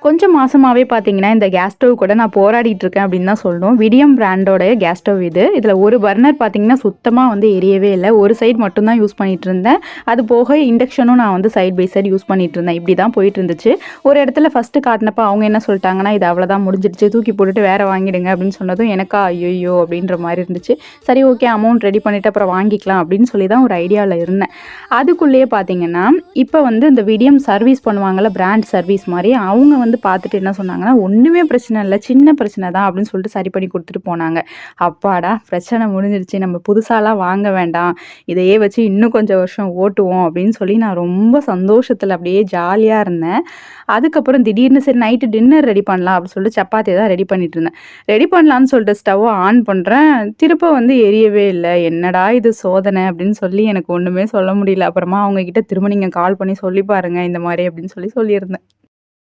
கொஞ்சம் மாசமாவே பார்த்தீங்கன்னா, இந்த கேஸ் ஸ்டவ் கூட நான் போராடிட்டு இருக்கேன் அப்படின்னு தான் சொல்லணும். விடியம் பிராண்டோட கேஸ் ஸ்டவ் இது. இதுல ஒரு பர்னர் பார்த்தீங்கன்னா, சுத்தமா வந்து எரியவே இல்ல. ஒரு சைடு மட்டும் தான் யூஸ் பண்ணிட்டு இருந்தேன். அது போக இண்டக்ஷனும் நான் வந்து சைட் பை சைடு யூஸ் பண்ணிட்டு இருந்தேன். இப்படி தான் போயிட்டு இருந்துச்சு. ஒரு இடத்துல ஃபர்ஸ்ட்டு காட்டுனப்ப அவங்க என்ன சொல்ட்டாங்கன்னா, "இது அவ்வளோதான் முடிஞ்சிடுச்சு. தூக்கி போட்டுட்டு வேற வாங்கிடுங்க" அப்படின்னு சொன்னதும் எனக்கா ஐய்யய்யோ! அப்படின்ற மாரி இருந்துச்சு. சரி ஓகே அமௌண்ட் ரெடி பண்ணிட்டு அப்புறம் வாங்கிக்கலாம் அப்படின்னு சொல்லி தான் ஒரு ஐடியால இருந்தேன். அதுக்குள்ளேயே பார்த்தீங்கன்னா, இப்ப வந்து இந்த விடியம் சர்வீஸ் பண்ணுவாங்கல்ல, பிராண்ட் சர்வீஸ் மாரி அவங்க வந்து பார்த்துட்டு என்ன சொன்னாங்கன்னா, "ஒண்ணுமே பிரச்சனை இல்ல. சின்ன பிரச்சனை தான்" அப்படின்னு சொல்லிட்டு சரி பண்ணி குடுத்துட்டு போனாங்க. அப்பாடா! பிரச்சனை முடிஞ்சிருச்சு. நம்ம புதுசாலாம் வாங்க வேண்டாம். இதையே வச்சு இன்னும் கொஞ்சம் வருஷம் ஓட்டுவோம் அப்படின்னு சொல்லி நான் ரொம்ப சந்தோஷத்துல அப்படியே ஜாலியா இருந்தேன். அதுக்கப்புறம் திடீர்னு சரி நைட்டு டின்னர் ரெடி பண்ணலாம் அப்படின்னு சொல்லிட்டு சப்பாத்தி தான் ரெடி பண்ணிட்டு இருந்தேன். ரெடி பண்ணலான்னு சொல்லிட்டு ஸ்டவ்வ ஆன் பண்றேன். திருப்ப வந்து எரியவே இல்ல. என்னடா இது சோதனை அப்படின்னு சொல்லி எனக்கு ஒண்ணுமே சொல்ல முடியல. அப்புறமா அவங்க கிட்ட திரும்ப நீங்க கால் பண்ணி சொல்லி பாருங்க இந்த மாரி அப்படின்னு சொல்லி சொல்லியிருந்தேன்.